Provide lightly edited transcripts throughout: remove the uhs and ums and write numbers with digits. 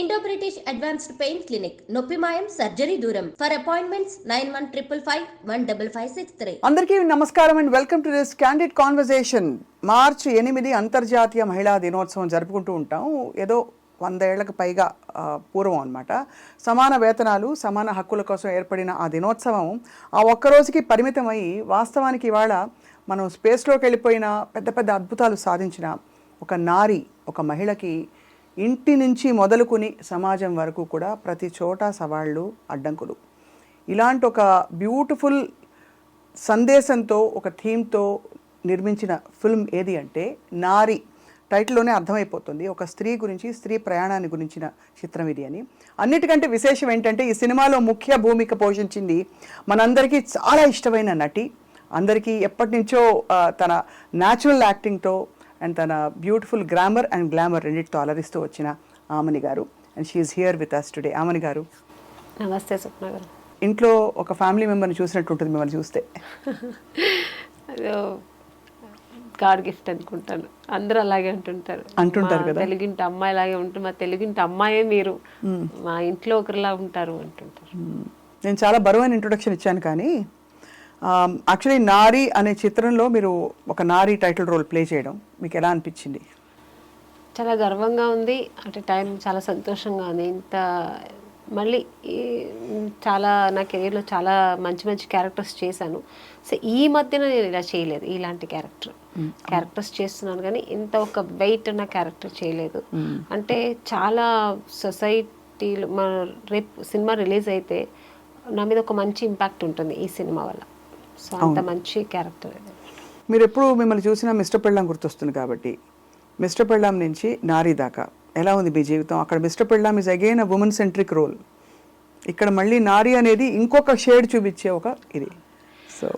Indo British advanced pain clinic నొప్పి మాయం surgery దూరం ఫర్ అపాయింట్మెంట్స్ 9155515563. అందరికీ నమస్కారం and welcome to this candid conversation. మార్చి 8 అంతర్జాతీయ మహిళా దినోత్సవం జరుపుకుంటూ ఉంటాం. ఏదో 100 ఏళ్లకు పైగా పూర్వం అనమాట. సమాన వేతనాలు సమాన హక్కుల కోసం ఏర్పడిన ఆ దినోత్సవం ఆ ఒక్కరోజుకి పరిమితమై వాస్తవానికి ఇవాళ మనం స్పేస్లోకి వెళ్ళిపోయిన పెద్ద పెద్ద అద్భుతాలు సాధించిన ఒక నారి, ఒక మహిళకి ఇంటి నుంచి మొదలుకుని సమాజం వరకు కూడా ప్రతి చోట సవాళ్ళు, అడ్డంకులు. ఇలాంటి ఒక బ్యూటిఫుల్ సందేశంతో, ఒక థీమ్తో నిర్మించిన ఫిల్మ్ ఏది అంటే నారి. టైటిల్లోనే అర్థమైపోతుంది, ఒక స్త్రీ గురించి, స్త్రీ ప్రయాణాన్ని గురించిన చిత్రం ఇది అని. అన్నిటికంటే విశేషం ఏంటంటే ఈ సినిమాలో ముఖ్య భూమిక పోషించింది మనందరికీ చాలా ఇష్టమైన నటి, అందరికీ ఎప్పటి నుంచో తన న్యాచురల్ యాక్టింగ్తో అండ్ తన బ్యూటిఫుల్ గ్రామర్ అండ్ గ్లామర్ రెండింటితో అలరిస్తూ వచ్చిన ఆమని గారు. And she is here with us today. Aamani గారు, నమస్తే స్వప్న గారు. ఇంట్లో ఒక ఫ్యామిలీ మెంబర్ని చూసినట్టు ఉంటుంది మిమ్మల్ని చూస్తే. గాడ్ గిఫ్ట్ అనుకుంటాను, అందరూ అలాగే అంటుంటారు కదా. తెలుగింటి అమ్మాయి లాగే ఉంటుంది, మా తెలుగింటి అమ్మాయే మీరు, మా ఇంట్లో ఒకరిలా ఉంటారు అంటుంటారు. నేను చాలా బరువైన ఇంట్రొడక్షన్ ఇచ్చాను, కానీ యాక్చువల్లీ నారి అనే చిత్రంలో మీరు ఒక నారి టైటిల్ రోల్ ప్లే చేయడం మీకు ఎలా అనిపించింది? చాలా గర్వంగా ఉంది, అట్ టైం చాలా సంతోషంగా ఉంది. ఇంత మళ్ళీ చాలా నా కెరీర్లో చాలా మంచి మంచి క్యారెక్టర్స్ చేశాను. సో ఈ మధ్యన నేను ఇలా చేయలేదు, ఇలాంటి క్యారెక్టర్స్ చేస్తున్నాను, కానీ ఇంత ఒక వెయిట్ అన్న క్యారెక్టర్ చేయలేదు. అంటే చాలా సొసైటీలో రేపు సినిమా రిలీజ్ అయితే నా మీద ఒక మంచి ఇంపాక్ట్ ఉంటుంది ఈ సినిమా వల్ల. సో అంత మంచి క్యారెక్టర్. మీరు ఎప్పుడు మిమ్మల్ని చూసినా మిస్టర్ పెళ్ళాం గుర్తొస్తుంది, కాబట్టి మిస్టర్ పెళ్ళాం నుంచి నారీ దాకా ఎలా ఉంది మీ జీవితం? అక్కడ Mister Pellam is again a woman centric role, ఇక్కడ మళ్ళీ నారీ అనేది ఇంకొక షేడ్ చూపించే ఒక ఇది. సో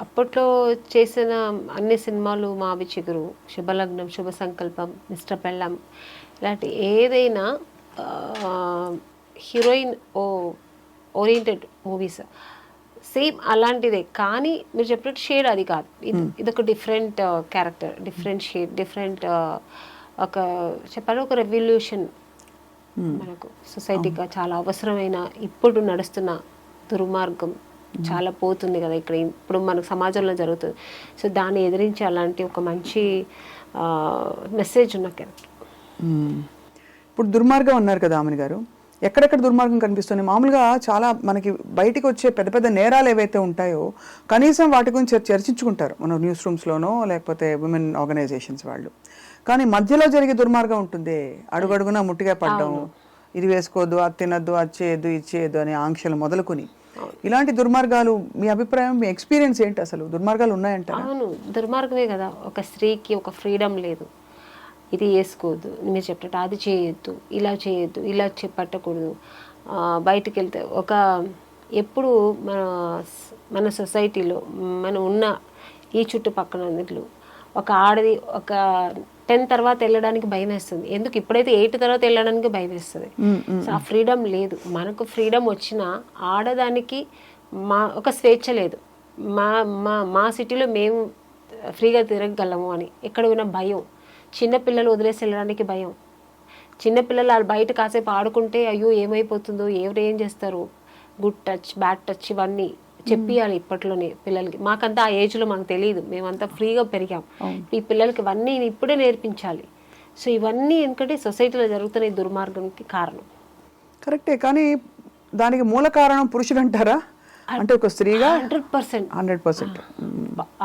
అప్పట్లో చేసిన అన్ని సినిమాలు మావి చిగురు, శుభలగ్నం, శుభ సంకల్పం, మిస్టర్ పెళ్ళాం, ఇలాంటి ఏదైనా హీరోయిన్ ఓరియంటెడ్ మూవీస్ సేమ్ అలాంటిదే. కానీ మీరు చెప్పినట్టు షేడ్ అది కాదు, ఇదొక different character, different shade, different ఒక చెప్పాలి ఒక రెవల్యూషన్. మనకు సొసైటీగా చాలా అవసరమైన ఇప్పుడు నడుస్తున్న దుర్మార్గం చాలా పోతుంది కదా ఇక్కడ, ఇప్పుడు మనకు సమాజంలో జరుగుతుంది. సో దాన్ని ఎదిరించి అలాంటి ఒక మంచి మెసేజ్ ఉన్న క్యారెక్టర్. ఇప్పుడు దుర్మార్గం అన్నారు కదా ఆమెని గారు, ఎక్కడెక్కడ దుర్మార్గం కనిపిస్తుంది? మామూలుగా చాలా మనకి బయటికి వచ్చే పెద్ద పెద్ద నేరాలు ఏవైతే ఉంటాయో కనీసం వాటి గురించి చర్చించుకుంటారు మన న్యూస్ రూమ్స్లోనో లేకపోతే ఉమెన్ ఆర్గనైజేషన్స్ వాళ్ళు. కానీ మధ్యలో జరిగే దుర్మార్గం ఉంటుంది, అడుగడుగునా ముట్టిగా పడ్డం, ఇది వేసుకోవద్దు, అది తినద్దు, అది చేయొద్దు, ఇది చేయొద్దు అనే ఆంక్షలు మొదలుకొని ఇలాంటి దుర్మార్గాలు. మీ అభిప్రాయం, మీ ఎక్స్పీరియన్స్ ఏంటి? అసలు దుర్మార్గాలు ఉన్నాయంట? అవును, దుర్మార్గమే కదా. ఒక స్త్రీకి ఒక ఫ్రీడమ్ లేదు, ఇది వేసుకోవద్దు, మీరు చెప్పినట్టు అది చేయొద్దు, ఇలా చేయొద్దు, ఇలా పట్టకూడదు. బయటికి వెళ్తే ఒక ఎప్పుడు మన సొసైటీలో మనం ఉన్న ఈ చుట్టుపక్కల అన్నిట్లు ఒక ఆడది ఒక 10 తర్వాత వెళ్ళడానికి భయం వేస్తుంది. ఎందుకు? ఇప్పుడైతే 8 తర్వాత వెళ్ళడానికి భయం వేస్తుంది. సో ఆ ఫ్రీడమ్ లేదు. మనకు ఫ్రీడమ్ వచ్చినా ఆడదానికి ఒక స్వేచ్ఛ లేదు. మా సిటీలో మేము ఫ్రీగా తిరగగలము అని ఎక్కడ ఉన్న భయం. చిన్నపిల్లలు వదిలేసి వెళ్ళడానికి భయం. చిన్నపిల్లలు వాళ్ళు బయట కాసేపు ఆడుకుంటే అయ్యో ఏమైపోతుందో, ఎవరు ఏం చేస్తారు, గుడ్ టచ్, బ్యాడ్ టచ్, ఇవన్నీ చెప్పియాలి ఇప్పట్లోనే పిల్లలకి. మాకంతా ఆ ఏజ్లో మాకు తెలియదు, మేమంతా ఫ్రీగా పెరిగాం. ఈ పిల్లలకి ఇవన్నీ ఇప్పుడే నేర్పించాలి. సో ఇవన్నీ ఎందుకంటే సొసైటీలో జరుగుతున్న ఈ దుర్మార్గంకి కారణం. కరెక్టే, కానీ దానికి మూల కారణం పురుషుడు అంటారా? అంటే ఒక స్త్రీగా 100%.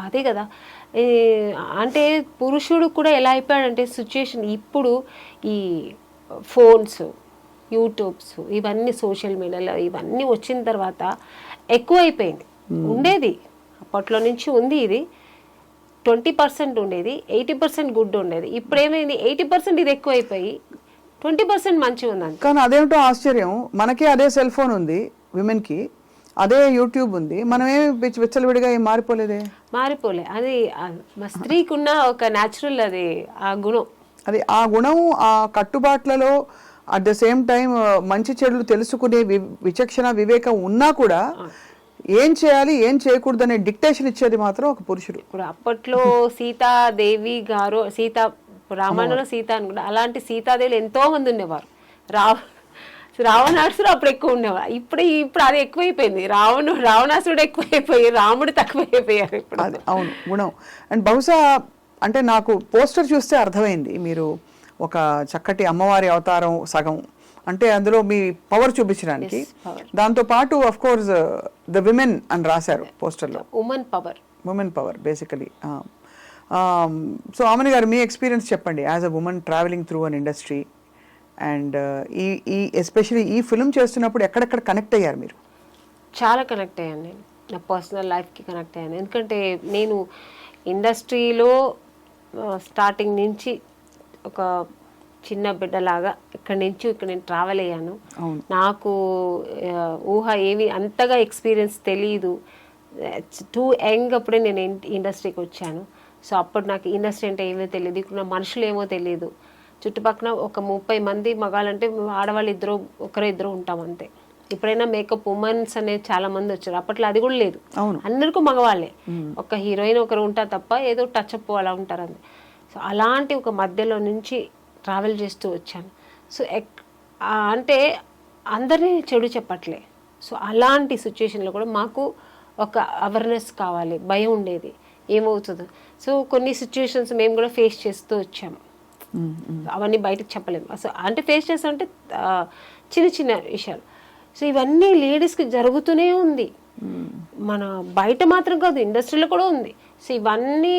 అదే కదా. అంటే పురుషుడు కూడా ఎలా అయిపోయాడంటే సిచ్యుయేషన్, ఇప్పుడు ఈ ఫోన్స్, యూట్యూబ్స్, ఇవన్నీ సోషల్ మీడియాలో ఇవన్నీ వచ్చిన తర్వాత ఎక్కువ అయిపోయింది. ఉండేది అప్పట్లో నుంచి ఉంది, ఇది 20% ఉండేది, 80% గుడ్ ఉండేది. ఇప్పుడు ఏమైంది, 80% ఇది ఎక్కువ అయిపోయి 20% మంచిగా ఉందండి. కానీ అదేమిటో ఆశ్చర్యం, మనకి అదే సెల్ ఫోన్ ఉంది, విమెన్కి అదే యూట్యూబ్ ఉంది, మనం ఏమి విచ్చలవిడిగా ఏం మారిపోలే. అది మా స్త్రీకి ఉన్న ఒక న్యాచురల్ అది ఆ గుణం, అది ఆ గుణం, ఆ కట్టుబాట్లలో అట్ ద సేమ్ టైం మంచి చెడులు తెలుసుకునే విచక్షణ, వివేకం ఉన్నా కూడా ఏం చేయాలి ఏం చేయకూడదు అనే డిక్టేషన్ ఇచ్చేది మాత్రం ఒక పురుషుడు. ఇప్పుడు అప్పట్లో సీతాదేవి గారు, రామాయణంలో సీత అనుకుంటా, అలాంటి సీతాదేవులు ఎంతో మంది ఉండేవారు. రావణాసుడు అప్పుడు ఎక్కువ ఉండేవాడు. ఇప్పుడు అది ఎక్కువైపోయింది. రావణాసుడు ఎక్కువైపోయి రాముడు తక్కువైపోయారు ఇప్పుడు. అది అవును గుణం. అండ్ బహుశా అంటే నాకు పోస్టర్ చూస్తే అర్థమైంది మీరు ఒక చక్కటి అమ్మవారి అవతారం సగం అంటే అందులో మీ పవర్ చూపించడానికి. దాంతో పాటు ఆఫ్ కోర్స్ ద విమెన్ అని రాశారు పోస్టర్లో. Women power basically. సో ఆమెని గారు మీ ఎక్స్పీరియన్స్ చెప్పండి as a women travelling through an industry and ఈ ఎస్పెషలీ ఈ ఫిల్మ్ చేస్తున్నప్పుడు ఎక్కడెక్కడ కనెక్ట్ అయ్యారు మీరు? చాలా కనెక్ట్ అయ్యాను నేను, నా పర్సనల్ లైఫ్కి కనెక్ట్ అయ్యాను. ఎందుకంటే నేను ఇండస్ట్రీలో స్టార్టింగ్ నుంచి ఒక చిన్న బిడ్డలాగా ఇక్కడ నేను ట్రావెల్ అయ్యాను. నాకు ఊహ ఏవి అంతగా ఎక్స్పీరియన్స్ తెలియదు. టూ యంగ్ అప్పుడే నేను ఇండస్ట్రీకి వచ్చాను. సో అప్పుడు నాకు ఇండస్ట్రీ అంటే ఏమో తెలియదు, ఇక్కడ మనుషులు ఏమో తెలియదు. చుట్టుపక్కల ఒక 30 మంది మగాళ్ళంటే ఆడవాళ్ళు ఇద్దరు ఉంటాం అంతే. ఇప్పుడైనా మేకప్ ఉమెన్స్ అనేది చాలా మంది వచ్చారు, అప్పట్లో అది కూడా లేదు. అందరికీ మగవాళ్ళే, ఒక హీరోయిన్ ఒకరు ఉంటారు తప్ప ఏదో టచ్ అప్ అలా ఉంటారు అంతే. సో అలాంటి ఒక మధ్యలో నుంచి ట్రావెల్ చేస్తూ వచ్చాను. సో అంటే అందరినీ చెడు చెప్పట్లే. సో అలాంటి సిచ్యుయేషన్లో కూడా మాకు ఒక అవేర్నెస్ కావాలి, భయం ఉండేది ఏమవుతుందో. సో కొన్ని సిచ్యుయేషన్స్ మేము కూడా ఫేస్ చేస్తూ వచ్చాము, అవన్నీ బయటకు చెప్పలేము. అసలు అంటే ఫేస్ చేస్తామంటే చిన్న చిన్న విషయాలు. సో ఇవన్నీ లేడీస్కి జరుగుతూనే ఉంది, మన బయట మాత్రం కాదు ఇండస్ట్రీలో కూడా ఉంది. సో ఇవన్నీ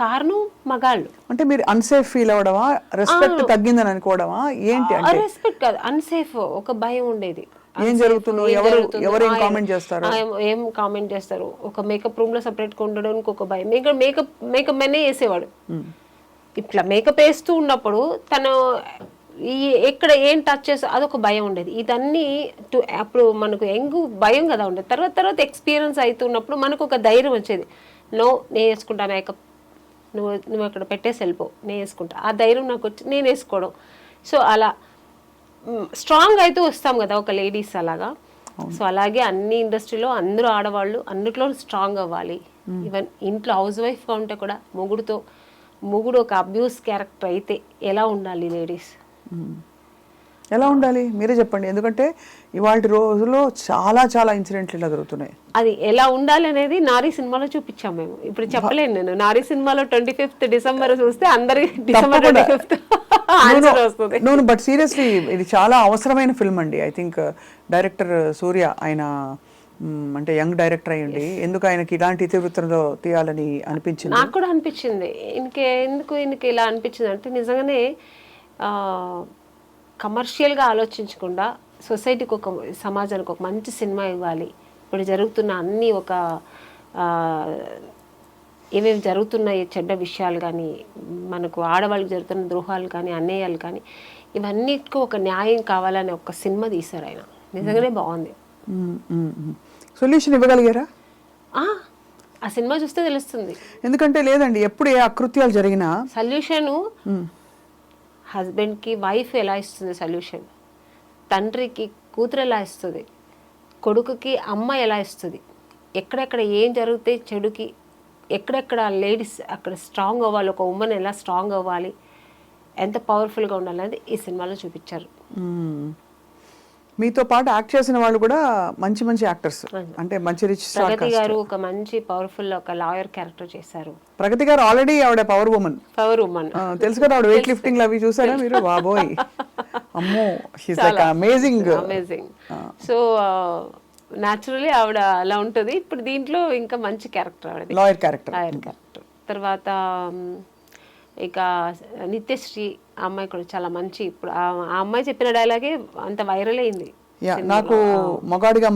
కారణం మగాళ్ళు. అంటే మీరు అన్సేఫ్ ఫీల్ అవడమా, రెస్పెక్ట్ తగ్గిందని అనుకోవడమా ఏంటి? అంటే రెస్పెక్ట్ కాదు, అన్సేఫ్, ఒక భయం ఉండేది. ఏం జరుగుతుందో, ఎవరు ఏం కామెంట్ చేస్తారు, ఒక మేకప్ రూమ్ లో సపరేట్ గా ఉండడానికి ఒక భయం. మేకప్ మెన్నే వేసేవాడు. ఇట్లా మేకప్ వేస్తూ ఉన్నప్పుడు తను ఎక్కడ ఏం టచ్ చేస్తా అదొక భయం ఉండేది. ఇదన్నీ అప్పుడు మనకు భయం కదా ఉండేది. తర్వాత ఎక్స్పీరియన్స్ అవుతున్నప్పుడు మనకు ఒక ధైర్యం వచ్చేది. నేను వేసుకుంటా మేకప్, నువ్వు అక్కడ పెట్టేసి వెళ్ళిపో, నేను వేసుకుంటా. ఆ ధైర్యం నాకు వచ్చి నేను వేసుకోవడం. సో అలా స్ట్రాంగ్ అయితే వస్తాం కదా ఒక లేడీస్ అలాగా. సో అలాగే అన్ని ఇండస్ట్రీలో అందరూ ఆడవాళ్ళు అన్నిట్లో స్ట్రాంగ్ అవ్వాలి. ఈవెన్ ఇంట్లో హౌస్ వైఫ్గా ఉంటే కూడా మొగుడు ఒక అబ్యూస్ క్యారెక్టర్ అయితే ఎలా ఉండాలి లేడీస్, ఎలా ఉండాలి మీరే చెప్పండి. ఎందుకంటే ఇవాళ రోజుల్లో చాలా ఇన్సిడెంట్లు ఇలా జరుగుతున్నాయి. అది ఎలా ఉండాలి అనేది నారీ సినిమాలో చూపించాం మేము. ఇప్పుడు చెప్పలేను నేను. నారీ సినిమాలో 25th డిసెంబర్ చూస్తే అందరికి డిసెంబర్ 25th ఆన్సర్ వస్తుంది. బట్ సీరియస్లీ ఇది చాలా అవసరమైన ఫిల్మ్ అండి. ఐ థింక్ డైరెక్టర్ సూర్య ఆయన అంటే యంగ్ డైరెక్టర్ అయ్యండి, ఎందుకు ఆయనకి ఇలాంటి ఇతివృత్తంలో తీయాలని అనిపించింది? నాకు కూడా అనిపించింది. ఎందుకు ఇలా అనిపించింది అంటే నిజంగానే కమర్షియల్గా ఆలోచించకుండా సొసైటీకి సమాజానికి ఒక మంచి సినిమా ఇవ్వాలి. ఇప్పుడు జరుగుతున్న అన్ని ఏమేమి జరుగుతున్నాయి చెడ్డ విషయాలు కానీ, మనకు ఆడవాళ్ళకి జరుగుతున్న ద్రోహాలు కానీ, అన్యాయాలు కానీ, ఇవన్నిటికీ ఒక న్యాయం కావాలని ఒక సినిమా తీశారు ఆయన. నిజంగానే బాగుంది. సొల్యూషన్ ఇవ్వగలిగారా? ఆ సినిమా చూస్తే తెలుస్తుంది. ఎందుకంటే లేదండి, ఎప్పుడు ఏ అకృత్యాలు జరిగినా సొల్యూషను హస్బెండ్కి వైఫ్ ఎలా ఇస్తుంది సొల్యూషన్, తండ్రికి కూతురు ఎలా ఇస్తుంది, కొడుకుకి అమ్మ ఎలా ఇస్తుంది, ఎక్కడెక్కడ ఏం జరుగుతాయి చెడుకి, ఎక్కడెక్కడ లేడీస్ అక్కడ స్ట్రాంగ్ అవ్వాలి, ఒక ఉమెన్ ఎలా స్ట్రాంగ్ అవ్వాలి, ఎంత పవర్ఫుల్గా ఉండాలి అనేది ఈ సినిమాలో చూపించారు. మీతో పాటు యాక్ట్ చేసిన వాళ్ళు కూడా మంచి యాక్టర్స్, అంటే మంచి రిచ్. ప్రగతి గారు ఒక మంచి పవర్ఫుల్ ఒక లాయర్ క్యారెక్టర్ చేశారు. ప్రగతి గారు ఆల్రెడీ ఆవిడ పవర్ ఉమెన్ తెలుసు కదా, ఆవిడ వెయిట్ లిఫ్టింగ్ అవి చూసారా మీరు? బాబోయ్ అమ్మో, she's like amazing. So naturally ఆవిడ అలా ఉంటుంది. ఇప్పుడు దీంట్లో ఇంకా మంచి క్యారెక్టర్ ఆవిడ, లాయర్ క్యారెక్టర్. తర్వాత ఇక నిత్యశ్రీ అమ్మాయి కూడా చాలా మంచి. ఇప్పుడు ఆ అమ్మాయి చెప్పిన డైలాగే అంత వైరల్ అయింది. నాకు మగాడిగా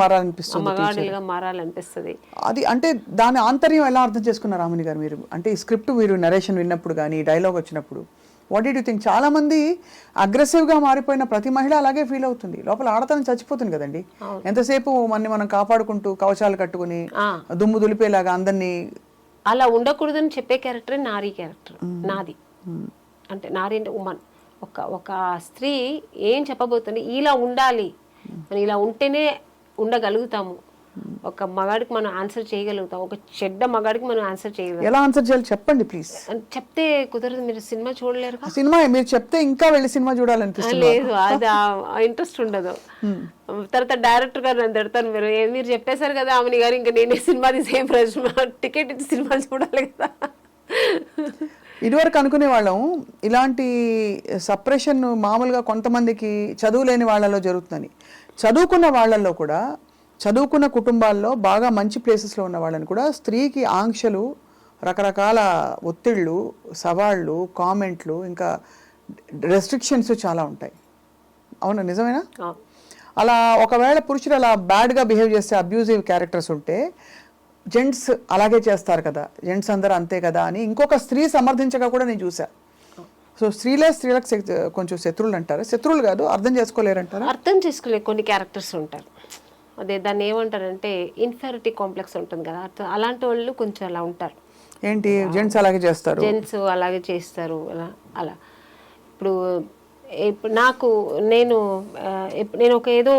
మారాలనిపిస్తుంది. అది అంటే దాని ఆంతర్యం ఎలా అర్థం చేసుకున్నారు రామని గారు మీరు? అంటే ఈ స్క్రిప్ట్ మీరు నరేషన్ విన్నప్పుడు కానీ డైలాగ్ వచ్చినప్పుడు వాట్ డిడ్ యూ థింక్? చాలా మంది అగ్రెసివ్ గా మారిపోయిన ప్రతి మహిళ అలాగే ఫీల్ అవుతుంది, లోపల ఆడతనం చచ్చిపోతుంది కదండి. ఎంతసేపు మనం కాపాడుకుంటూ కవచాలు కట్టుకుని దుమ్ము దులిపేలాగా అందరినీ. అలా ఉండకూడదని చెప్పే క్యారెక్టర్ నారీ క్యారెక్టర్ నాది. అంటే నారీ అంటే ఉమన్. ఒక స్త్రీ ఏం చెప్పబోతుంది, ఇలా ఉండాలి, మనం ఇలా ఉంటేనే ఉండగలుగుతాము, ఒక మగాడికి మనం ఆన్సర్ చేయగలుగుతాం, ఒక చెడ్డ మగాడికి మనం ఆన్సర్ చేయగలుగుతాం. ఎలా ఆన్సర్ చేయాలి చెప్పండి ప్లీజ్. చెప్తే కుదరదు, మీరు సినిమా చూడలేరు. సినిమా మీరు చెప్తే ఇంకా వెళ్ళి సినిమా చూడాలనిపిస్తుంది. లేదు, అది ఇంట్రెస్ట్ ఉండదు. తర్వాత డైరెక్టర్ గారు నన్ను తిడతారు, మీరు చెప్పేశారు కదా ఆమెని గారు, ఇంకా నేనే సినిమా తీసే ప్రశ్న, టికెట్ ఇచ్చి సినిమాలు చూడాలి కదా. ఇదివరకు అనుకునే వాళ్ళం ఇలాంటి సప్రెషన్ మామూలుగా కొంతమందికి చదువు లేని వాళ్ళలో జరుగుతుందని. చదువుకున్న వాళ్ళల్లో కూడా, చదువుకున్న కుటుంబాల్లో బాగా మంచి ప్లేసెస్లో ఉన్న వాళ్ళని కూడా స్త్రీకి ఆంక్షలు, రకరకాల ఒత్తిళ్ళు, సవాళ్ళు, కామెంట్లు, ఇంకా రెస్ట్రిక్షన్స్ చాలా ఉంటాయి. అవునా, నిజమేనా? అలా ఒకవేళ పురుషులు అలా బ్యాడ్గా బిహేవ్ చేస్తే, అబ్యూజివ్ క్యారెక్టర్స్ ఉంటే జెంట్స్ అలాగే చేస్తారు కదా, జెంట్స్ అందరూ అంతే కదా అని ఇంకొక స్త్రీ సమర్థించగా కూడా నేను చూసా. సో స్త్రీలకు కొంచెం శత్రువులు అంటారు, శత్రువులు కాదు, అర్థం చేసుకోలేరంటారు. అర్థం చేసుకోలేరు కొన్ని క్యారెక్టర్స్ ఉంటారు. అదే దాన్ని ఏమంటారంటే ఇన్ఫెరిటీ కాంప్లెక్స్ ఉంటుంది కదా, అలాంటి వాళ్ళు కొంచెం అలా ఉంటారు. ఏంటి, జెంట్స్ అలాగే చేస్తారు, జెంట్స్ అలాగే చేస్తారు అలా. ఇప్పుడు నేను ఒక ఏదో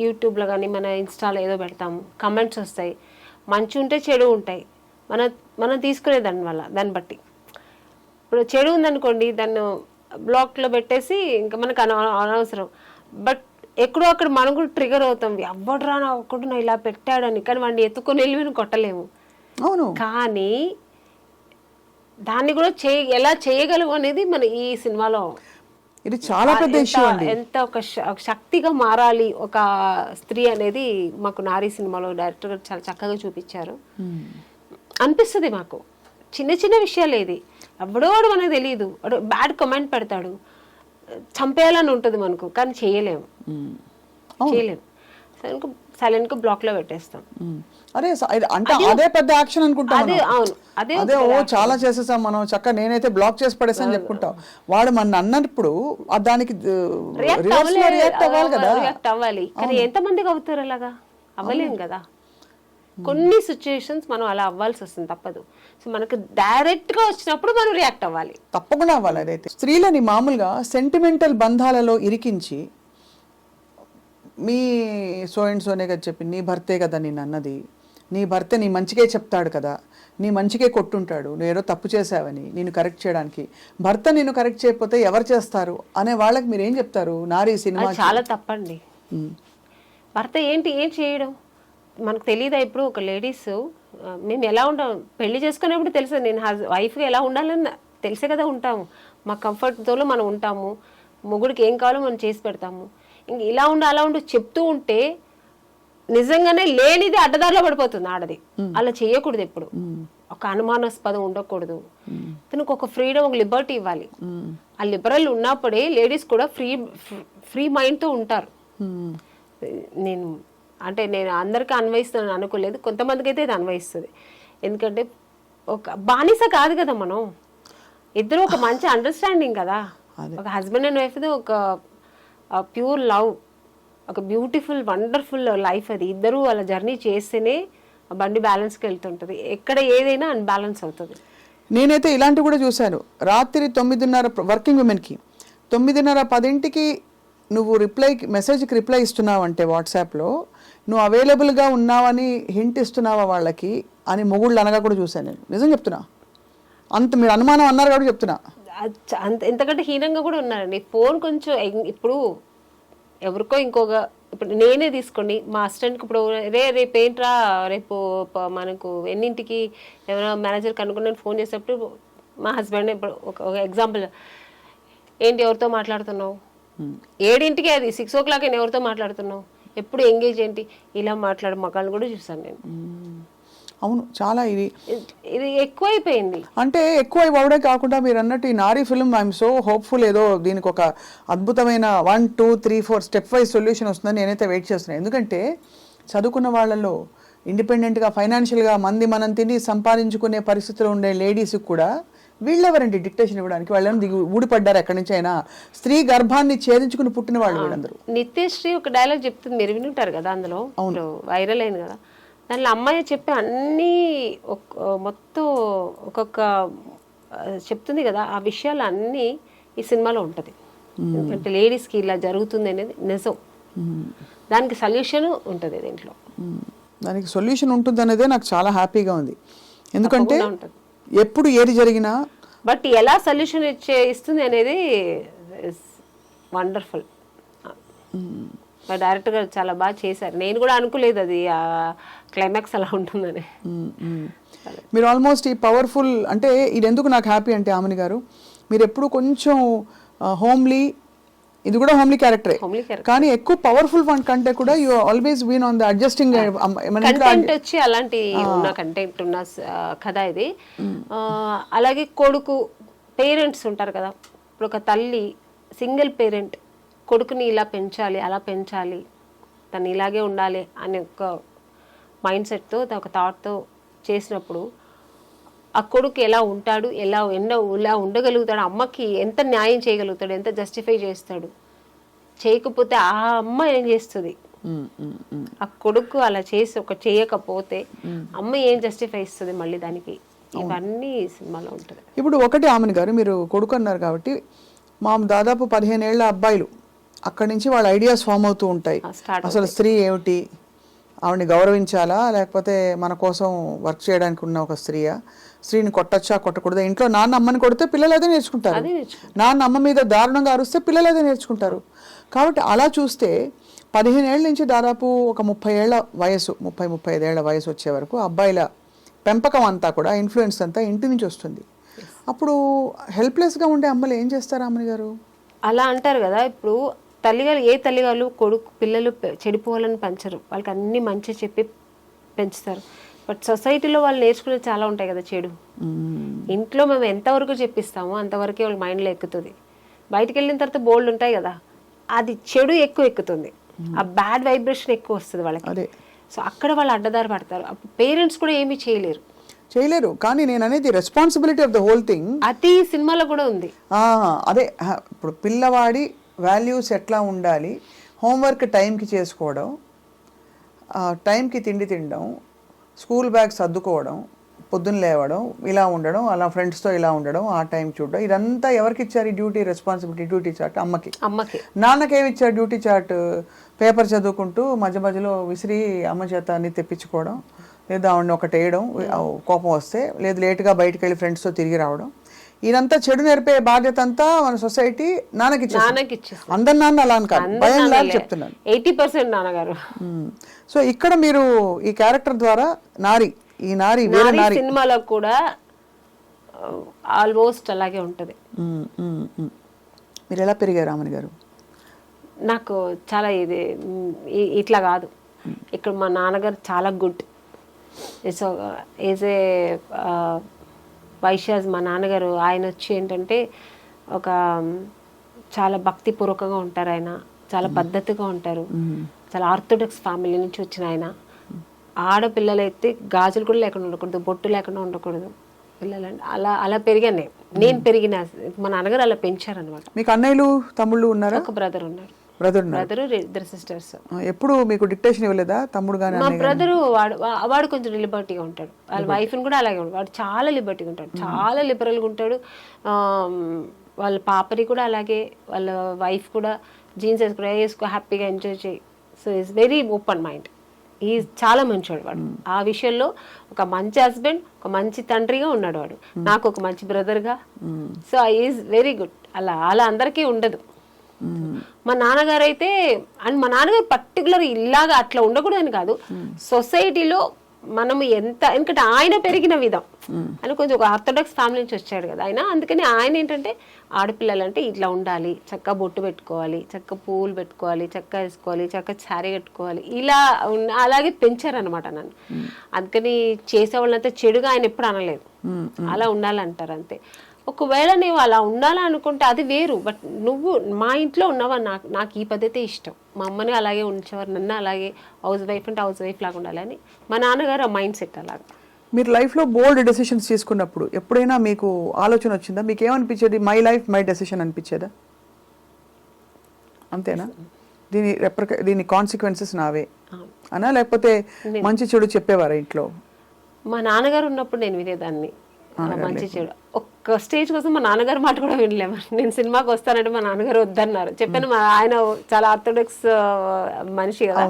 యూట్యూబ్లో కానీ మన ఇన్స్టాలో ఏదో పెడతాము, కమెంట్స్ వస్తాయి, మంచి ఉంటే చెడు ఉంటాయి, మనం తీసుకునే దాన్ని బట్టి. ఇప్పుడు చెడు ఉందనుకోండి, దాన్ని బ్లాక్లో పెట్టేసి ఇంకా మనకు అనవసరం. బట్ ఎక్కడో అక్కడ మనం కూడా ట్రిగర్ అవుతాం, ఎవడరా నా ఒక్కడు నా ఇలా పెట్టాడని. కానీ వాడిని ఎత్తుకొని వెళ్ళి మనం కొట్టలేము. అవును, కానీ దాన్ని కూడా ఎలా చేయగలము అనేది మన ఈ సినిమాలో ఇది చాలా పెద్ద ఇష్యూ అండి. ఎంత ఒక శక్తిగా మారాలి ఒక స్త్రీ అనేది మాకు నారీ సినిమాలో డైరెక్టర్ గారు చాలా చక్కగా చూపించారు. అనిపిస్తుంది మాకు చిన్న చిన్న విషయాలు, ఏది ఎవడోడు మనకు తెలియదు, వాడు బ్యాడ్ కమెంట్ పెడతాడు, చంపేయాలని ఉంటుంది మనకు, కానీ చేయలేము. సైలెంట్ గా బ్లాక్ లో పెట్టేస్తాం. అదే అంటే అదే పెద్ద యాక్షన్ అనుకుంటాం. అదే చాలా చేసేసాం మనం, చక్కగా నేనైతే బ్లాక్ చేసి పడేసాను చెప్పుకుంటాం. వాడు మన అన్నప్పుడు దానికి రియాక్ట్ అవ్వాలి. కానీ ఎంతమందికి అవుతారు అలాగా? అవ్వలేం కదా. కొన్ని సిచ్యుయేషన్స్ మనం అలా అవ్వాల్సి వస్తుంది, తప్పదు. సో మనకు డైరెక్ట్ గా వచ్చినప్పుడు మనం రియాక్ట్ అవ్వాలి, తప్పకుండా అవ్వాలి. అదైతే స్త్రీలని మామూలుగా sentimental బంధాలలో ఇరికించి, me so and Soane కదా చెప్పి, నీ భర్తే కదా నేను అన్నది, నీ భర్త నీ మంచిగా చెప్తాడు కదా, నీ మంచిగా కొట్టుంటాడు, నువ్వు ఏదో తప్పు చేసావని నేను కరెక్ట్ చేయడానికి, భర్త నేను కరెక్ట్ చేయకపోతే ఎవరు చేస్తారు అనే వాళ్ళకి మీరు ఏం చెప్తారు? నారీ సినిమా చాలా తప్పండి. భర్త ఏం చేయడం మనకు తెలియదా? ఇప్పుడు ఒక లేడీస్ మేము ఎలా ఉంటాం, పెళ్లి చేసుకునేప్పుడు తెలుసు, నేను వైఫ్గా ఎలా ఉండాలని తెలిసే కదా ఉంటాము. మా కంఫర్ట్ జోన్లో మనం ఉంటాము, మొగుడికి ఏం కావాలో మనం చేసి పెడతాము. ఇంక ఇలా ఉండు అలా ఉండు చెప్తూ ఉంటే నిజంగానే లేనిది అడ్డదారిలో పడిపోతుంది ఆడది. అలా చేయకూడదు, ఎప్పుడు ఒక అనుమానాస్పదం ఉండకూడదు. తనకు ఒక ఫ్రీడమ్, ఒక లిబర్టీ ఇవ్వాలి. ఆ లిబరల్ ఉన్నప్పుడే లేడీస్ కూడా ఫ్రీ మైండ్తో ఉంటారు. నేను అందరికీ అన్వయిస్తున్నాను అనుకోలేదు, కొంతమందికి అయితే ఇది అన్వయిస్తుంది. ఎందుకంటే ఒక బానిస కాదు కదా మనం, ఇద్దరు ఒక మంచి అండర్స్టాండింగ్ కదా. ఒక హస్బెండ్ అండ్ వైఫ్ ఒక ప్యూర్ లవ్, ఒక బ్యూటిఫుల్ వండర్ఫుల్ లైఫ్. అది ఇద్దరు అలా జర్నీ చేస్తేనే బండి బ్యాలెన్స్కి వెళ్తుంటుంది. ఎక్కడ ఏదైనా అన్బ్యాలెన్స్ అవుతుంది. నేనైతే ఇలాంటివి కూడా చూశాను. రాత్రి 9:30 వర్కింగ్ ఉమెన్కి 9:30, 10ంటికి నువ్వు మెసేజ్కి రిప్లై ఇస్తున్నావు అంటే వాట్సాప్లో నువ్వు అవైలబుల్గా ఉన్నావని హింట్ ఇస్తున్నావా వాళ్ళకి అని మొగుళ్ళు అనగా కూడా చూశాను నేను. నిజం చెప్తున్నా, అంత మీరు అనుమానం అన్నారు కాబట్టి చెప్తున్నా. ఎంతకంటే హీనంగా కూడా ఉన్నారండి. ఫోన్ కొంచెం ఇప్పుడు ఎవరికో ఇప్పుడు నేనే తీసుకోండి, మా అసిస్టెంట్కి ఇప్పుడు రేపు ఏంట్రా, రేపు మనకు ఎన్నింటికి ఎవరైనా మేనేజర్ కనుక్కుని ఫోన్ చేసేటప్పుడు మా హస్బెండ్ ఇప్పుడు ఒక ఎగ్జాంపుల్, ఏంటి ఎవరితో మాట్లాడుతున్నావు, 7ంటికి అది 6 o'clock ఎవరితో మాట్లాడుతున్నావు, ఎప్పుడు ఎంగేజ్ ఏంటి, ఇలా మాట్లాడే మగాళ్ళని కూడా చూసాను నేను. అవును, చాలా ఇది ఎక్కువైపోయింది. అంటే ఎక్కువ అవడే కాకుండా మీరు అన్నట్టు ఈ నారీ ఫిల్మ్ ఐఎమ్ సో హోప్ఫుల్, ఏదో దీనికి ఒక అద్భుతమైన 1, 2, 3, 4 స్టెప్ వైజ్ సొల్యూషన్ వస్తుందని నేనైతే వెయిట్ చేస్తున్నాను. ఎందుకంటే చదువుకున్న వాళ్ళలో ఇండిపెండెంట్గా ఫైనాన్షియల్గా మనం తిని సంపాదించుకునే పరిస్థితిలో ఉండే లేడీస్కి కూడా వీళ్ళెవరండి డిక్టేషన్ ఇవ్వడానికి? వాళ్ళని ఊడిపడ్డారు ఎక్కడి నుంచి అయినా, స్త్రీ గర్భాన్ని ఛేదించుకుని పుట్టిన వాళ్ళు వీళ్ళందరూ. నిత్యశ్రీ ఒక డైలాగ్ చెప్తుంది, మీరు వినుంటారు కదా, అందులో వైరల్ అయింది కదా. దానిలో అమ్మాయి చెప్పే అన్నీ మొత్తం ఒక్కొక్క చెప్తుంది కదా, ఆ విషయాలు అన్నీ ఈ సినిమాలో ఉంటుంది. అంటే లేడీస్కి ఇలా జరుగుతుంది అనేది నిజం, దానికి సొల్యూషన్ ఉంటుంది దీంట్లో. దానికి సొల్యూషన్ ఉంటుంది అనేదే నాకు చాలా హ్యాపీగా ఉంది. ఎందుకంటే తప్పకుండా ఉంటుంది. ఎప్పుడు ఏది జరిగినా బట్ ఎలా సొల్యూషన్ ఇస్తుంది అనేది వండర్ఫుల్. మా డైరెక్టర్ గారు చాలా బాగా చేశారు. నేను కూడా అనుకోలేదు అది క్లైమాక్స్ అలా ఉంటుందని. మీరు ఆల్మోస్ట్ ఈ పవర్ఫుల్ అంటే ఇది ఎందుకు నాకు హ్యాపీ అంటే ఆమెని గారు మీరు ఎప్పుడు కొంచెం హోమ్లీ, ఇది కూడా హోమ్లీ క్యారెక్టరే, కానీ ఎక్కువ పవర్ఫుల్ వన్ కంటే కూడా you always been on the adjusting content వచ్చి అలాంటి ఉన్న కంటెంట్ ఉన్న కథ ఇది. అలాగే కొడుకు పేరెంట్స్ ఉంటారు కదా, ఇప్పుడు ఒక తల్లి సింగిల్ పేరెంట్ కొడుకుని ఇలా పెంచాలి అలా పెంచాలి తను ఇలాగే ఉండాలి అనే ఒక మైండ్ సెట్తో ఒక థాట్తో చేసినప్పుడు ఆ కొడుకు ఎలా ఉంటాడు, ఎలా ఉండగలుగుతాడు, అమ్మకి ఎంత న్యాయం చేయగలుగుతాడు, ఎంత జస్టిఫై చేస్తాడు, చేయకపోతే ఆ అమ్మ ఏం చేస్తుంది, ఆ కొడుకు అలా చేసి చేయకపోతే అమ్మ ఏం జస్టిఫై ఇస్తుంది మళ్ళీ దానికి, ఇవన్నీ సినిమాలో ఉంటుంది. ఇప్పుడు ఒకటి ఆమెను గారు మీరు కొడుకు అన్నారు కాబట్టి మా దాదాపు 15 ఏళ్ల అబ్బాయిలు అక్కడి నుంచి వాళ్ళ ఐడియాస్ ఫామ్ అవుతూ ఉంటాయి. అసలు స్త్రీ ఏమిటి, ఆవిడని గౌరవించాలా లేకపోతే మన కోసం వర్క్ చేయడానికి ఉన్న ఒక స్త్రీయా, స్త్రీని కొట్టచ్చా కొట్టకూడదా, ఇంట్లో నాన్న అమ్మని కొడితే పిల్లలు అదే నేర్చుకుంటారు, నాన్న అమ్మ మీద దారుణంగా అరుస్తే పిల్లలు అదే నేర్చుకుంటారు. కాబట్టి అలా చూస్తే 15 ఏళ్ళ నుంచి దాదాపు ఒక 30 ఏళ్ల వయసు 35 ఏళ్ల వయసు వచ్చే వరకు అబ్బాయిల పెంపకం అంతా కూడా ఇన్ఫ్లుయెన్స్ అంతా ఇంటి నుంచి వస్తుంది. అప్పుడు హెల్ప్లెస్గా ఉండే అమ్మలు ఏం చేస్తారు అమ్మని గారు? అలా అంటారు కదా, ఇప్పుడు తల్లిగారు ఏ తల్లిగారు కొడుకు పిల్లలు చెడిపోవాలని పెంచరు, వాళ్ళకి అన్ని మంచి చెప్పి పెంచుతారు. బట్ సొసైటీలో వాళ్ళు నేర్చుకునేది చాలా ఉంటాయి కదా చెడు. ఇంట్లో మేము ఎంతవరకు చెప్పిస్తామో అంతవరకే వాళ్ళ మైండ్లో ఎక్కుతుంది. బయటికి వెళ్ళిన తర్వాత బోల్డ్ ఉంటాయి కదా, అది చెడు ఎక్కువ ఎక్కుతుంది, ఆ బ్యాడ్ వైబ్రేషన్ ఎక్కువ వస్తుంది వాళ్ళకి. సో అక్కడ వాళ్ళు అడ్డదారి పడతారు. అప్పుడు పేరెంట్స్ కూడా ఏమీ చేయలేరు. కానీ నేను అనేది responsibility of the whole thing అది సినిమాలో కూడా ఉంది. అదే ఇప్పుడు పిల్లవాడి వాల్యూస్ ఎట్లా ఉండాలి, హోంవర్క్ టైంకి చేసుకోవడం, టైంకి తిండి తినడం, స్కూల్ బ్యాగ్ సర్దుకోవడం, పొద్దున్న లేవడం, ఇలా ఉండడం, అలా ఫ్రెండ్స్తో ఇలా ఉండడం, ఆ టైం చూడడం, ఇదంతా ఎవరికి ఇచ్చారు ఈ డ్యూటీ రెస్పాన్సిబిలిటీ? డ్యూటీ చార్ట్ అమ్మకి. నాన్నకేమి ఇచ్చారు డ్యూటీ చార్ట్? పేపర్ చదువుకుంటూ మధ్య మధ్యలో విసిరి అమ్మ చేత అన్ని తెప్పించుకోవడం, లేదా ఆవిడని ఒకటి వేయడం కోపం వస్తే, లేదు లేటుగా బయటకు వెళ్ళి ఫ్రెండ్స్తో తిరిగి రావడం, ఇదంతా చెడు నేర్పే బాధ్యత అంతా మన సొసైటీ నాన్నకి ఇచ్చేసి. అందరి నాన్న అలా అని కాదు, భయం లాగా చెప్తున్నాను, 80% నాన్నగారు. సో ఇక్కడ మీరు ఈ క్యారెక్టర్ ద్వారా ఈ నారి వేరే నారి సినిమాలో కూడా ఆల్మోస్ట్ అలాగే ఉంటుంది. మీరు ఎలా పెరిగారు అమ్మని గారు? నాకు చాలా ఇది ఇట్లా కాదు, ఇక్కడ మా నాన్నగారు చాలా good. So is a Vaishyas మా నాన్నగారు. ఆయన వచ్చి ఏంటంటే ఒక చాలా భక్తిపూర్వకంగా ఉంటారు, ఆయన చాలా పద్ధతిగా ఉంటారు, చాలా ఆర్థోడాక్స్ ఫ్యామిలీ నుంచి వచ్చిన ఆయన. ఆడపిల్లలైతే గాజులు కూడా లేకుండా ఉండకూడదు, బొట్టు లేకుండా ఉండకూడదు పిల్లలంటే. అలా పెరిగాను నేను పెరిగిన. మా నాన్నగారు అలా పెంచారనమాట. మీకు అన్నయ్యలు తమ్ముళ్ళు ఉన్నారా? ఒక బ్రదర్ ఉన్నారు. Brother 2 sisters. ఎప్పుడు మీకు డిక్టేషన్ ఇవ్వలేదా తమ్ముడు గాని? మా బ్రదరు వాడు కొంచెం లిబర్టీగా ఉంటాడు, వాళ్ళ వైఫ్ని కూడా అలాగే ఉంటాడు. వాడు చాలా లిబర్టీగా ఉంటాడు, చాలా లిబరల్గా ఉంటాడు. వాళ్ళ పాపని కూడా అలాగే, వాళ్ళ వైఫ్ కూడా జీన్స్ వేసుకో హ్యాపీగా ఎంజాయ్ చేయి. So is very open mind. ఈ చాలా మంచివాడు వాడు. ఆ విషయంలో ఒక మంచి హస్బెండ్, ఒక మంచి తండ్రిగా ఉన్నాడు వాడు, నాకు ఒక మంచి బ్రదర్గా. So is very good. అలా అందరికీ ఉండదు. మా నాన్నగారు అయితే, అండ్ మా నాన్నగారు పర్టికులర్ ఇలాగా అట్లా ఉండకూడదని కాదు, సొసైటీలో మనము ఎందుకంటే ఆయన పెరిగిన విధం అని కొంచెం ఒక ఆర్థోడాక్స్ ఫ్యామిలీ నుంచి వచ్చాడు కదా ఆయన. అందుకని ఆయన ఏంటంటే ఆడపిల్లలంటే ఇట్లా ఉండాలి, చక్కగా బొట్టు పెట్టుకోవాలి, చక్కగా పువ్వులు పెట్టుకోవాలి, చక్కగా వేసుకోవాలి, చక్కగా శారీ కట్టుకోవాలి, ఇలా అలాగే పెంచారనమాట నన్ను. అందుకని చేసేవాళ్ళంతా చెడుగా ఆయన ఎప్పుడు అనలేదు, అలా ఉండాలంటారు అంతే. ఒకవేళ నువ్వు అలా ఉండాలనుకుంటే అది వేరు. బట్ నువ్వు మా ఇంట్లో ఉన్నావా, నాకు ఈ పద్ధతే ఇష్టం. మా అమ్మని అలాగే ఉంచేవారు, నన్ను అలాగే హౌస్ వైఫ్ అంటే హౌస్ వైఫ్ లాగా ఉండాలని. మా నాన్నగారు ఆ మైండ్ సెట్ అలాగా. మీరు లైఫ్లో బోల్డ్ డెసిషన్స్ తీసుకున్నప్పుడు ఎప్పుడైనా మీకు ఆలోచన వచ్చిందా? మీకు ఏమనిపించేది? మై లైఫ్ మై డెసిషన్ అనిపించేదా? అంతేనా? దీని కాన్సిక్వెన్సెస్ నావే అనా, లేకపోతే మంచి చెడు చెప్పేవారా ఇంట్లో? మా నాన్నగారు ఉన్నప్పుడు నేను వినేదాన్ని, మంచి చెడు. ఒక్క స్టేజ్ కోసం మా నాన్నగారు మాట కూడా వినలేము. నేను సినిమాకి వస్తానంటే మా నాన్నగారు వద్దన్నారు. చెప్పాను, మా ఆయన చాలా ఆర్థోడాక్స్ మనిషి కదా.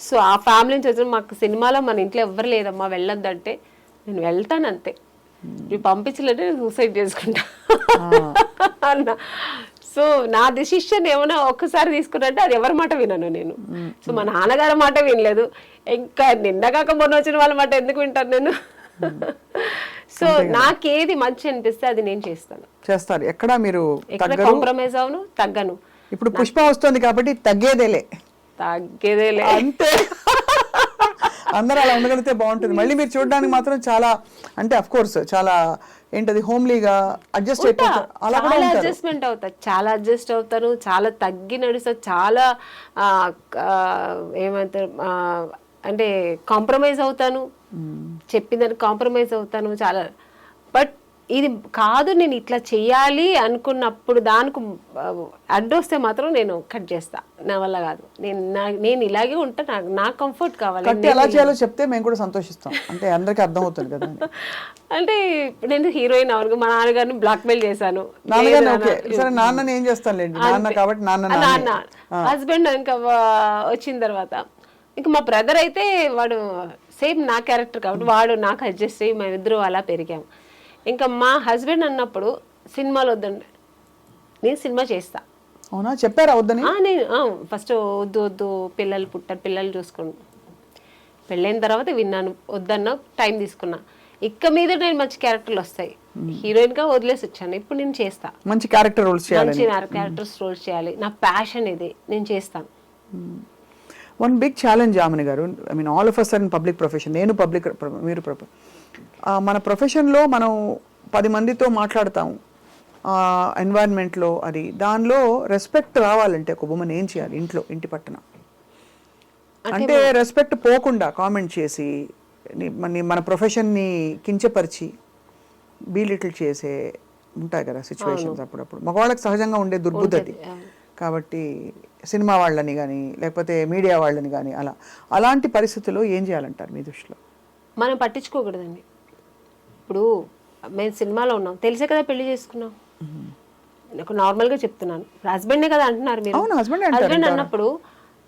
సో ఆ ఫ్యామిలీ నుంచి వచ్చిన మాకు సినిమాలో మన ఇంట్లో ఎవ్వరు లేదమ్మా వెళ్ళొద్దంటే నేను వెళ్తాను అంతే, నువ్వు పంపించలేదంటే నేను సూసైడ్ చేసుకుంటా అన్న. సో నా డెసిషన్ ఏమైనా ఒక్కసారి తీసుకున్నట్టే అది ఎవరి మాట వినను నేను. సో మా నాన్నగారి మాట వినలేదు, ఇంకా నిన్నగాక మొన్న వచ్చిన వాళ్ళ మాట ఎందుకు వింటాను నేను. సో నాకేది మంచి అనిపిస్తే అది నేను చేస్తారు. ఎక్కడ మీరు కాంప్రమైజ్ అవును, తగ్గను. ఇప్పుడు పుష్ప వస్తుంది కాబట్టి తగ్గేదేలే అంతే. అందరూ అలా ఉండగలిగితే బాగుంటుంది. మళ్ళీ మీరు చూడడానికి మాత్రం చాలా అంటే అఫ్ కోర్స్ చాలా ఏంటది హోమ్లీగా అడ్జస్ట్ అయిపోతారు. అలా కూడా అడ్జస్ట్మెంట్ అవుతారు, చాలా అడ్జస్ట్ అవుతారు, చాలా తగ్గి నడుస్తారు, చాలా ఏమంటారు అంటే కాంప్రమైజ్ అవుతాను, చెప్పిందని కాంప్రమైజ్ అవుతాను చాలా. బట్ ఇది కాదు నేను ఇట్లా చెయ్యాలి అనుకున్నప్పుడు దానికి అడ్డొస్తే మాత్రం నేను కట్ చేస్తా. నా వల్ల కాదు, నేను ఇలాగే ఉంటా, నా కంఫర్ట్ కావాలి. ఎలా చేయాలో చెప్తే మేము కూడా సంతోషిస్తాం, అంటే అందరికీ అర్థం అవుతుంది కదా. అంటే నేను హీరోయిన్ అవను, మా నాన్నగారిని బ్లాక్ మెయిల్ చేశాను. నాన్నని ఏం చేస్తాను కాబట్టి నాన్న హస్బెండ్ ఇంకా వచ్చిన తర్వాత ఇంకా మా బ్రదర్ అయితే వాడు సేమ్ నా క్యారెక్టర్ కాబట్టి వాడు నాకు అడ్జస్ట్ అయ్యి మేమిద్దరు అలా పెరిగాము. ఇంకా మా హస్బెండ్ అన్నప్పుడు సినిమాలు వద్దండి, నేను సినిమా చేస్తా. అవునా, చెప్పారా వద్దని? నేను ఫస్ట్ వద్దు పిల్లలు పుట్టారు, పిల్లలు చూసుకోండి. పెళ్ళైన తర్వాత విన్నాను, వద్దన్నా టైం తీసుకున్నా. ఇక్క మీద నేను మంచి క్యారెక్టర్లు వస్తాయి, హీరోయిన్ గా వదిలేసి వచ్చాను. ఇప్పుడు నేను చేస్తా, మంచి క్యారెక్టర్ రోల్స్ చేయాలి, మంచి క్యారెక్టర్స్ రోల్స్ చేయాలి. నా ప్యాషన్ ఇది, నేను చేస్తాను. వన్ బిగ్ ఛాలెంజ్ యామిని గారు, I mean all of us are in public profession. నేను పబ్లిక్, మీరు మన ప్రొఫెషన్లో మనం 10 మందితో మాట్లాడతాం ఎన్వైరన్మెంట్లో, అది దానిలో రెస్పెక్ట్ రావాలంటే ఒక ఉమెన్ ఏం చేయాలి ఇంట్లో, ఇంటి పట్టున? అంటే రెస్పెక్ట్ పోకుండా కామెంట్ చేసి మన ప్రొఫెషన్ని కించపరిచి బీలిటిల్ చేసే ఉంటాయి కదా సిచ్యువేషన్స్ అప్పుడప్పుడు. మగవాళ్ళకి సహజంగా ఉండే దుర్బుద్ధి అది. కాబట్టి సినిమా వాళ్ళని కానీ లేకపోతే మీడియా వాళ్ళని కానీ అలాంటి పరిస్థితుల్లో ఏం చేయాలంటారు మీ దృష్టిలో? మనం పట్టించుకోకూడదండి. ఇప్పుడు మేము సినిమాలో ఉన్నాం, తెలిసే కదా పెళ్లి చేసుకున్నాం. నాకు నార్మల్గా చెప్తున్నాను, హస్బెండే కదా అంటున్నారు మీరు. హస్బెండ్ అన్నప్పుడు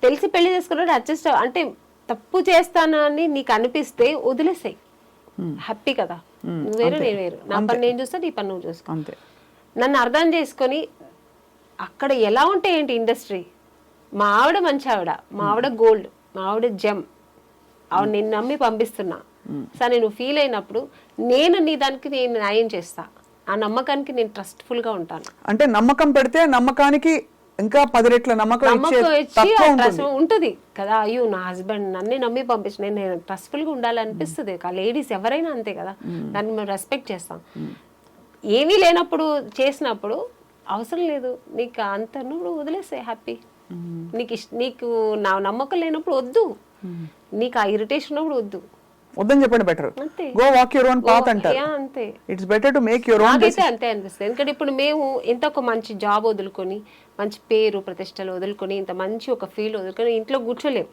తెలిసి పెళ్లి చేసుకున్నాడు, అడ్జస్ట్ అంటే తప్పు చేస్తానని నీకు అనిపిస్తే వదిలేసాయి, హ్యాపీ కదా. నువ్వు వేరు నేను వేరు, నా పని నేను చూస్తా, నీ పని నువ్వు చూసుకో. నన్ను అర్థం చేసుకొని అక్కడ ఎలా ఉంటే ఏంటి ఇండస్ట్రీ, మా ఆవిడ మంచి ఆవిడ, మా ఆవిడ గోల్డ్, మా ఆవిడ జెమ్, ఆవిడ నిన్ను నమ్మి పంపిస్తున్నా. సరే నువ్వు ఫీల్ అయినప్పుడు నేను నీ దానికి నేను న్యాయం చేస్తా, ఆ నమ్మకానికి నేను ట్రస్ట్ఫుల్ గా ఉంటాను. అంటే నమ్మకం పెడితే నమ్మకానికి ఇంకా 10 రెట్ల నమ్మకం ఇచ్చి ఉంటుంది కదా. అయ్యో నా హస్బెండ్ నన్ను నమ్మి పంపించి నేను ట్రస్ట్ఫుల్ గా ఉండాలనిపిస్తుంది. లేడీస్ ఎవరైనా అంతే కదా, దాన్ని మేము రెస్పెక్ట్ చేస్తాం. ఏమీ లేనప్పుడు చేసినప్పుడు అవసరం లేదు, నీకు అంత నువ్వు వదిలేసే హ్యాపీ. నీకు నా నమ్మకం లేనప్పుడు వద్దు, నీకు ఆ ఇరిటేషన్ ఉన్నప్పుడు వద్దని చెప్పండి, better go walk your own path అంటారు. అంతే, it's better to make your own. అయితే అంతే అనిపిస్తుంది. ఎందుకంటే ఇప్పుడు మేము ఇంత ఒక మంచి జాబ్ వదులుకొని, మంచి పేరు ప్రతిష్టలు వదులుకొని, ఇంత మంచి ఒక ఫీల్ వదులుకొని ఇంట్లో కూర్చోలేము.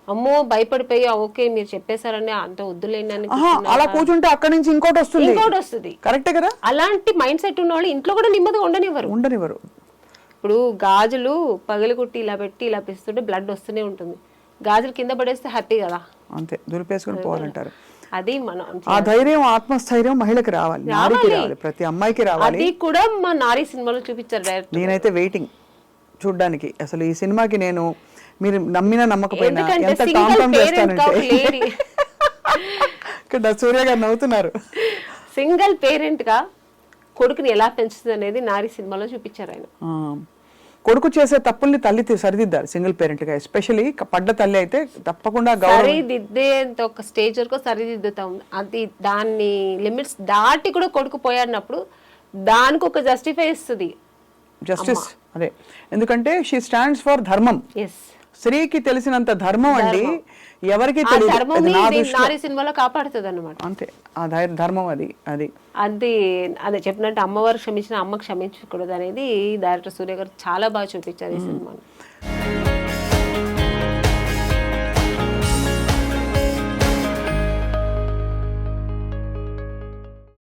అమ్మో భయపడిపోయి ఓకే మీరు చెప్పేశారని అంత వద్దులేని అలా కూర్చుంటే అక్కడి నుంచి ఇంకోటి వస్తుంది. కరెక్టే కదా. అలాంటి మైండ్ సెట్ ఉన్న వాళ్ళు ఇంట్లో కూడా నెమ్మదిగా ఉండనివ్వరు. ఇప్పుడు గాజులు పగలగొట్టి ఇలా పెట్టి ఇలా పిస్తుంటే బ్లడ్ వస్తూనే ఉంటుంది, గాజులు కింద పడేస్తే హ్యాపీ కదా, అంతే దులిపేసుకుని పోవాలంటారు. అది మనం ఆ ధైర్యం ఆత్మస్థైర్యం మహిళకి రావాలి, ప్రతి అమ్మాయికి రావాలి. అది కూడా మా నారీ సినిమాలో చూపించారు డైరెక్ట్. నేనైతే వెయిటింగ్ చూడ్డానికి. అసలు ఈ సినిమాకి నేను మీరు నమ్మినా నమ్మకపోయినా ఎంత టామ్ చేస్తానంటే ఇక్కడ సూర్య గారు నవ్వుతున్నారు. సింగిల్ పేరెంట్ గా కొడుకుని ఎలా పెంచుతుంది అనేది నారీ సినిమాలో చూపించారు ఆయన. కొడుకు చేసే తప్పుల్ని తల్లి సరిదిద్దారు సింగిల్ పేరెంట్ గా. ఎస్పెషల్లీ పడ్డ తల్లి అయితే తప్పకుండా సరిదిద్దేంత ఒక స్టేజ్ వరకు సరిదిద్దుతాం. అది దాన్ని లిమిట్స్ దాటి కూడా కొడుకు పోయాడినప్పుడు దానికి ఒక జస్టిఫై ఇస్తుంది జస్టిస్. అదే ఎందుకంటే షీ స్టాండ్స్ ఫర్ ధర్మం. స్త్రీకి తెలిసినంత ధర్మం అండి ఎవరికి నారీ సినిమాలో కాపాడుతుంది అన్నమాట. అంతే, ఆ ధర్మం అది అది అదే చెప్పినట్టు అమ్మవారు క్షమించిన అమ్మ క్షమించకూడదు అనేది డైరెక్టర్ సూర్య గారు చాలా బాగా చూపించారు ఈ సినిమాలో.